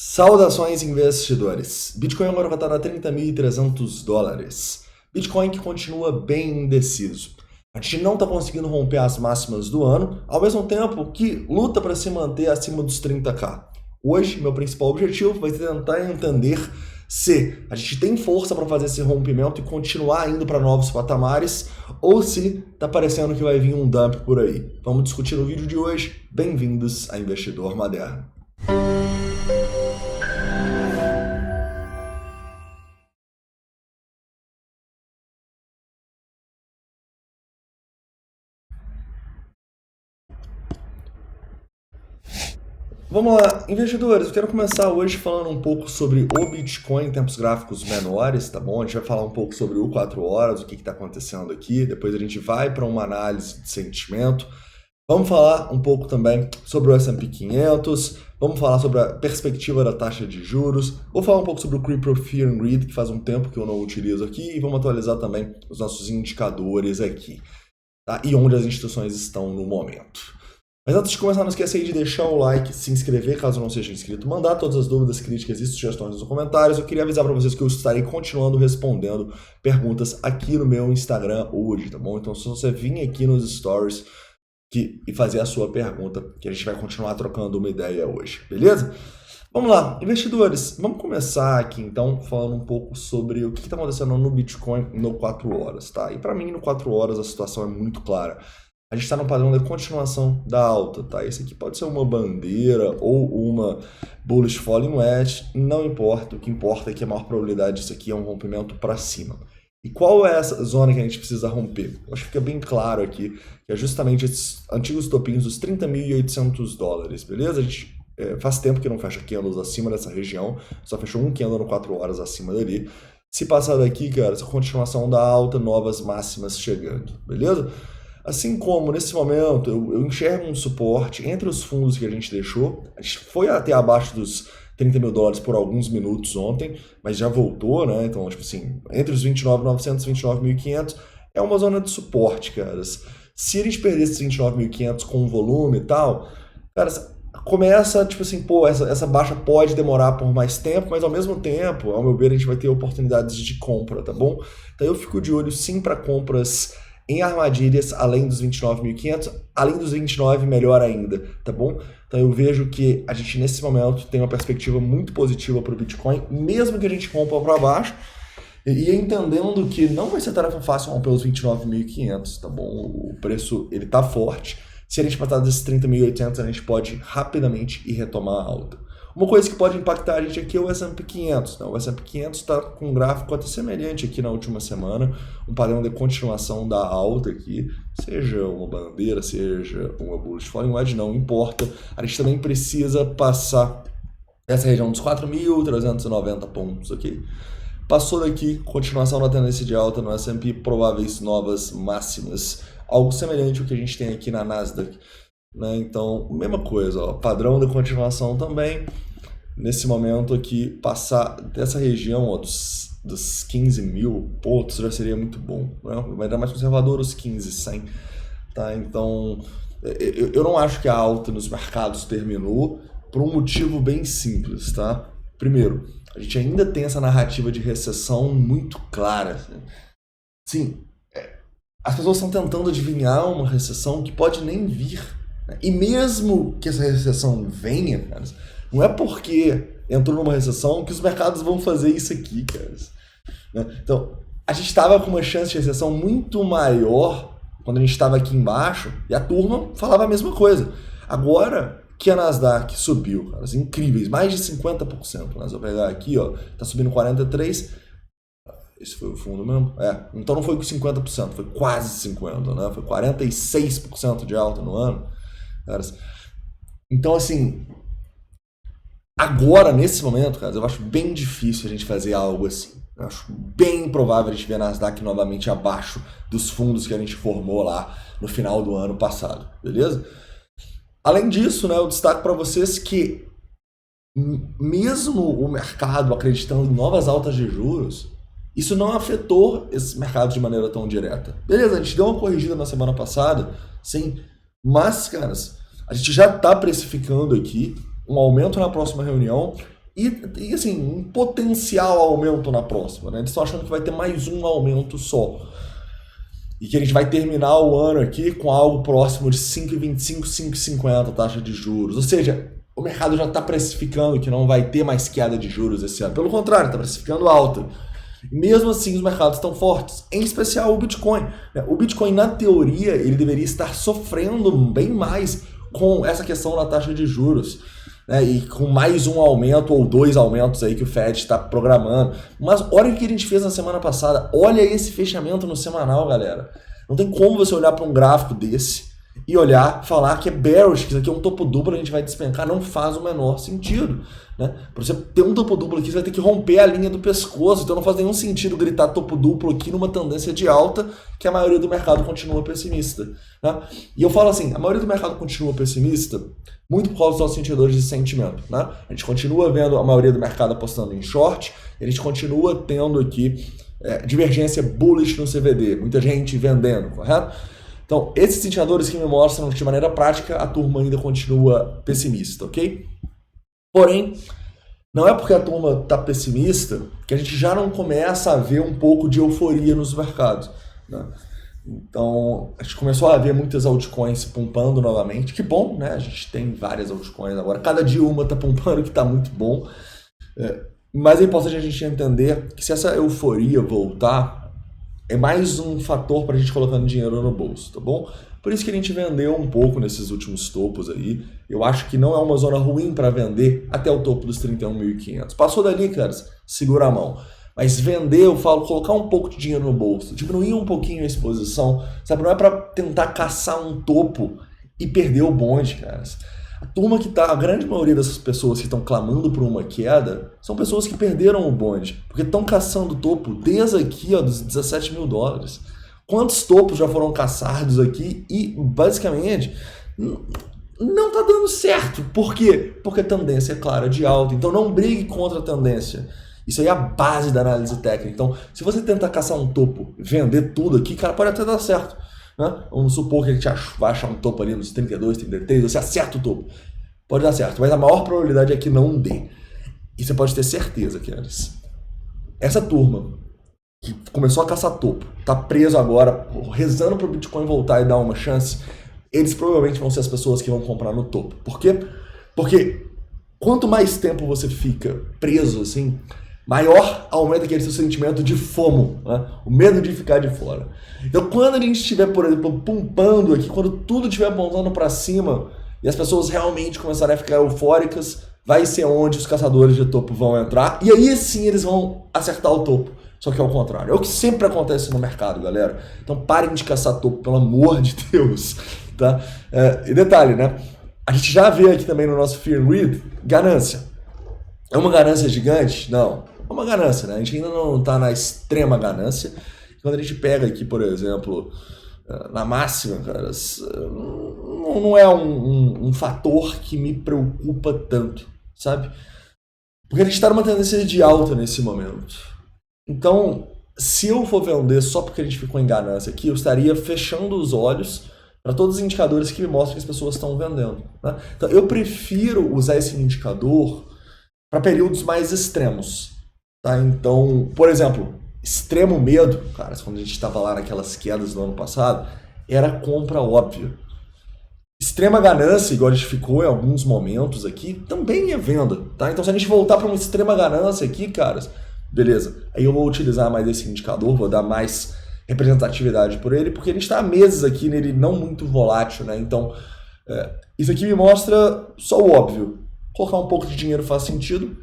Saudações, investidores. Bitcoin agora vai estar a $30.300. Bitcoin que continua bem indeciso. A gente não está conseguindo romper as máximas do ano, ao mesmo tempo que luta para se manter acima dos 30k. Hoje, meu principal objetivo vai ser tentar entender se a gente tem força para fazer esse rompimento e continuar indo para novos patamares, ou se está parecendo que vai vir um dump por aí. Vamos discutir no vídeo de hoje. Bem-vindos a Investidor Moderno. Vamos lá, investidores, eu quero começar hoje falando um pouco sobre o Bitcoin em tempos gráficos menores, tá bom? A gente vai falar um pouco sobre o 4 horas, o que está acontecendo aqui, depois a gente vai para uma análise de sentimento. Vamos falar um pouco também sobre o S&P 500, vamos falar sobre a perspectiva da taxa de juros, vou falar um pouco sobre o Crypto Fear and Greed, que faz um tempo que eu não utilizo aqui, e vamos atualizar também os nossos indicadores aqui, tá? E onde as instituições estão no momento. Mas antes de começar, não esqueça aí de deixar o like, se inscrever caso não seja inscrito, mandar todas as dúvidas, críticas e sugestões nos comentários. Eu queria avisar para vocês que eu estarei continuando respondendo perguntas aqui no meu Instagram hoje, tá bom? Então, se você vir aqui nos stories e fazer a sua pergunta, que a gente vai continuar trocando uma ideia hoje, beleza? Vamos lá, investidores, vamos começar aqui então falando um pouco sobre o que está acontecendo no Bitcoin no 4 horas, tá? E para mim, no 4 horas, a situação é muito clara. A gente está no padrão de continuação da alta, tá? Esse aqui pode ser uma bandeira ou uma bullish falling wedge, não importa. O que importa é que a maior probabilidade disso aqui é um rompimento para cima. E qual é essa zona que a gente precisa romper? Eu acho que fica bem claro aqui que é justamente esses antigos topinhos dos $30.800, beleza? A gente faz tempo que não fecha candles acima dessa região, só fechou um candle no 4 horas acima dali. Se passar daqui, cara, essa continuação da alta, novas máximas chegando, beleza? Assim como, nesse momento, eu enxergo um suporte entre os fundos que a gente deixou. A gente foi até abaixo dos $30 mil por alguns minutos ontem, mas já voltou, né? Então, tipo assim, entre os 29.900 e 29.500 é uma zona de suporte, caras. Se a gente perder esses 29.500 com volume e tal, caras, começa, tipo assim, pô, essa baixa pode demorar por mais tempo, mas ao mesmo tempo, ao meu ver, a gente vai ter oportunidades de compra, tá bom? Então eu fico de olho sim para compras em armadilhas além dos 29.500, além dos 29 melhor ainda, tá bom? Então eu vejo que a gente nesse momento tem uma perspectiva muito positiva para o Bitcoin, mesmo que a gente compra para baixo, e entendendo que não vai ser tarefa fácil romper os 29.500, tá bom? O preço, ele tá forte. Se a gente passar desses 30.800, a gente pode rapidamente ir retomar a alta. Uma coisa que pode impactar a gente aqui é o S&P 500. Né? O S&P 500 está com um gráfico até semelhante aqui na última semana, um padrão de continuação da alta aqui, seja uma bandeira, seja uma bullish falling wedge, não importa. A gente também precisa passar essa região dos 4.390 pontos, ok? Passou daqui, continuação da tendência de alta no S&P, prováveis novas máximas. Algo semelhante ao que a gente tem aqui na Nasdaq. Né? Então, mesma coisa, ó, padrão de continuação também. Nesse momento aqui, passar dessa região ó, dos 15 mil pontos já seria muito bom. Né? Vai dar mais conservador os 15, 100. Tá? Então, eu não acho que a alta nos mercados terminou por um motivo bem simples. Tá? Primeiro, a gente ainda tem essa narrativa de recessão muito clara. Sim, as pessoas estão tentando adivinhar uma recessão que pode nem vir. E mesmo que essa recessão venha, cara, não é porque entrou numa recessão que os mercados vão fazer isso aqui, cara. Então, a gente estava com uma chance de recessão muito maior quando a gente estava aqui embaixo e a turma falava a mesma coisa. Agora que a Nasdaq subiu, cara, incríveis, mais de 50%. Nós vamos pegar aqui, ó, tá subindo 43%. Esse foi o fundo mesmo? Então não foi com 50%, foi quase 50%, né? Foi 46% de alta no ano. Então, assim, agora, nesse momento, cara, eu acho bem difícil a gente fazer algo assim. Eu acho bem improvável a gente ver a Nasdaq novamente abaixo dos fundos que a gente formou lá no final do ano passado, beleza? Além disso, né, eu destaco para vocês que mesmo o mercado acreditando em novas altas de juros, isso não afetou esse mercado de maneira tão direta. Beleza, a gente deu uma corrigida na semana passada, sim, mas, caras, a gente já está precificando aqui um aumento na próxima reunião e assim, um potencial aumento na próxima, né? Eles estão achando que vai ter mais um aumento só. E que a gente vai terminar o ano aqui com algo próximo de 5,25, 5,50 taxa de juros. Ou seja, o mercado já está precificando que não vai ter mais queda de juros esse ano. Pelo contrário, está precificando alta. E mesmo assim, os mercados estão fortes, em especial o Bitcoin. O Bitcoin, na teoria, ele deveria estar sofrendo bem mais com essa questão da taxa de juros, né? E com mais um aumento ou 2 aumentos aí que o Fed está programando. Mas olha o que a gente fez na semana passada. Olha esse fechamento no semanal, galera. Não tem como você olhar para um gráfico desse e olhar, falar que é bearish, que isso aqui é um topo duplo, a gente vai despencar. Não faz o menor sentido, né? Para você ter um topo duplo aqui, você vai ter que romper a linha do pescoço. Então não faz nenhum sentido gritar topo duplo aqui numa tendência de alta que a maioria do mercado continua pessimista, né? E eu falo assim, a maioria do mercado continua pessimista muito por causa dos nossos indicadores de sentimento, né? A gente continua vendo a maioria do mercado apostando em short, e a gente continua tendo aqui divergência bullish no CVD, muita gente vendendo, correto? Então, esses indicadores que me mostram que de maneira prática a turma ainda continua pessimista, ok? Porém, não é porque a turma está pessimista que a gente já não começa a ver um pouco de euforia nos mercados, né? Então, a gente começou a ver muitas altcoins pumpando novamente. Que bom, né? A gente tem várias altcoins agora. Cada dia uma está pumpando, que está muito bom. Mas é importante a gente entender que se essa euforia voltar, é mais um fator para a gente colocando dinheiro no bolso, tá bom? Por isso que a gente vendeu um pouco nesses últimos topos aí. Eu acho que não é uma zona ruim para vender até o topo dos 31.500. Passou dali, caras, segura a mão. Mas vender, eu falo, colocar um pouco de dinheiro no bolso, diminuir um pouquinho a exposição, sabe? Não é para tentar caçar um topo e perder o bonde, caras. A turma que tá, a grande maioria dessas pessoas que estão clamando por uma queda, são pessoas que perderam o bonde, porque estão caçando topo desde aqui, ó, dos 17 mil dólares. Quantos topos já foram caçados aqui e, basicamente, não tá dando certo. Por quê? Porque a tendência é clara de alta. Então não brigue contra a tendência. Isso aí é a base da análise técnica. Então, se você tentar caçar um topo, vender tudo aqui, cara, pode até dar certo, né? Vamos supor que a gente vai achar um topo ali nos 32, 33, você acerta o topo. Pode dar certo, mas a maior probabilidade é que não dê. E você pode ter certeza, Keras. Essa turma que começou a caçar topo, tá preso agora, rezando pro Bitcoin voltar e dar uma chance, eles provavelmente vão ser as pessoas que vão comprar no topo. Por quê? Porque quanto mais tempo você fica preso assim, maior aumenta aquele seu sentimento de FOMO, né? O medo de ficar de fora. Então, quando a gente estiver, por exemplo, pumpando aqui, quando tudo estiver apontando para cima e as pessoas realmente começarem a ficar eufóricas, vai ser onde os caçadores de topo vão entrar e aí sim eles vão acertar o topo. Só que é o contrário. É o que sempre acontece no mercado, galera. Então, parem de caçar topo, pelo amor de Deus, tá? E detalhe, né? A gente já vê aqui também no nosso Fear Read ganância. É uma ganância gigante? Não. É uma ganância, né? A gente ainda não está na extrema ganância. Quando a gente pega aqui, por exemplo, na máxima, cara, não é um fator que me preocupa tanto, sabe? Porque a gente está numa tendência de alta nesse momento. Então, se eu for vender só porque a gente ficou em ganância aqui, eu estaria fechando os olhos para todos os indicadores que me mostram que as pessoas estão vendendo, né? Então, eu prefiro usar esse indicador para períodos mais extremos, tá? Então, por exemplo, extremo medo, cara, quando a gente estava lá naquelas quedas do ano passado, era compra óbvia. Extrema ganância, igual a gente ficou em alguns momentos aqui, também é venda, tá? Então, se a gente voltar para uma extrema ganância aqui, caras, beleza. Aí eu vou utilizar mais esse indicador, vou dar mais representatividade por ele, porque ele está há meses aqui nele não muito volátil, né? Então, isso aqui me mostra só o óbvio. Colocar um pouco de dinheiro faz sentido,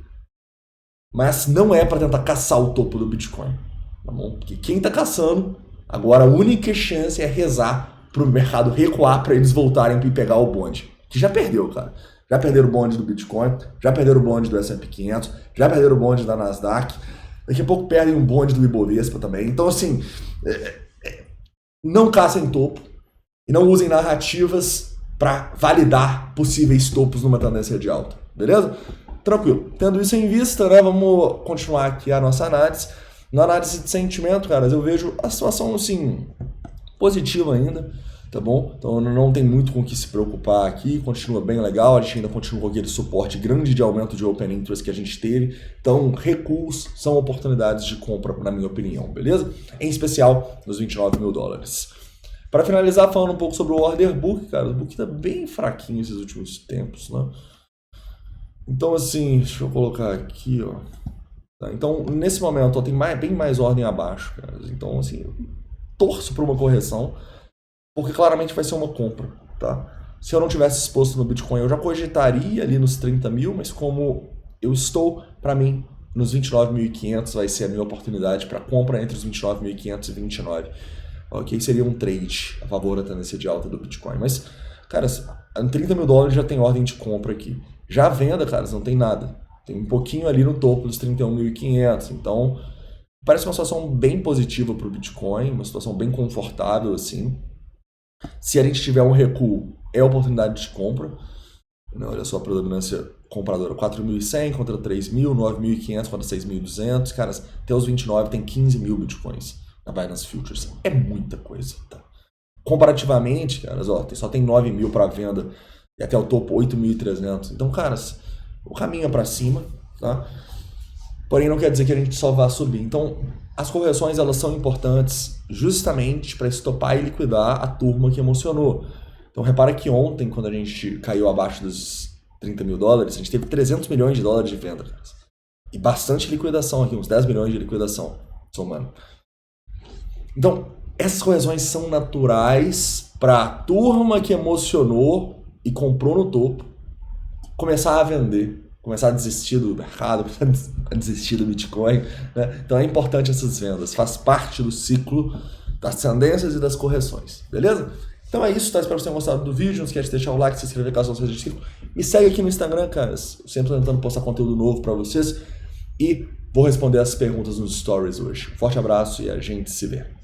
mas não é para tentar caçar o topo do Bitcoin, tá bom? Porque quem está caçando, agora a única chance é rezar para o mercado recuar para eles voltarem e pegar o bonde, que já perdeu, cara. Já perderam o bonde do Bitcoin, já perderam o bonde do S&P 500, já perderam o bonde da Nasdaq, daqui a pouco perdem um bonde do Ibovespa também. Então, assim, não caçem topo e não usem narrativas para validar possíveis topos numa tendência de alta, beleza? Tranquilo. Tendo isso em vista, né, vamos continuar aqui a nossa análise. Na análise de sentimento, caras, eu vejo a situação, assim, positiva ainda. tá bom? Então não tem muito com o que se preocupar aqui, continua bem legal, a gente ainda continua com aquele suporte grande de aumento de Open Interest que a gente teve, então recuos são oportunidades de compra, na minha opinião, beleza? Em especial nos 29 mil dólares. Para finalizar, falando um pouco sobre o order book, cara, o book tá bem fraquinho esses últimos tempos, né? Então assim, deixa eu colocar aqui, ó. Tá, então, nesse momento, ó, tem bem mais ordem abaixo, cara. Então, assim, eu torço por uma correção, porque claramente vai ser uma compra, tá? Se eu não tivesse exposto no Bitcoin, eu já cogitaria ali nos 30 mil, mas como eu estou, para mim, nos 29.500 vai ser a minha oportunidade para compra entre os 29.500 e 29. Ok? Seria um trade a favor da tendência de alta do Bitcoin. Mas, cara, em 30 mil dólares já tem ordem de compra aqui. Já a venda, cara, não tem nada. Tem um pouquinho ali no topo dos 31.500. Então, parece uma situação bem positiva para o Bitcoin, uma situação bem confortável, assim. Se a gente tiver um recuo, é oportunidade de compra. Olha só a predominância compradora, 4.100 contra 3.000, 9.500 contra 6.200. Cara, até os 29 tem 15 mil Bitcoins na Binance Futures. É muita coisa, tá? Comparativamente, caras, ó, só tem 9 mil para venda e até o topo 8.300. Então, caras, o caminho é para cima, tá? Porém, não quer dizer que a gente só vá subir. Então, as correções, elas são importantes justamente para estopar e liquidar a turma que emocionou. Então, repara que ontem, quando a gente caiu abaixo dos 30 mil dólares, a gente teve 300 milhões de dólares de venda, cara. E bastante liquidação aqui, uns 10 milhões de liquidação, somando. Então, essas correções são naturais para a turma que emocionou e comprou no topo começar a vender, começar a desistir do mercado, a desistir do Bitcoin, né? Então é importante essas vendas, faz parte do ciclo das tendências e das correções, beleza? Então é isso, tá? Espero que vocês tenham gostado do vídeo, não esquece de deixar o like, se inscrever caso não seja inscrito. Me segue aqui no Instagram, cara, eu sempre tô tentando postar conteúdo novo para vocês e vou responder as perguntas nos stories hoje. Forte abraço e a gente se vê.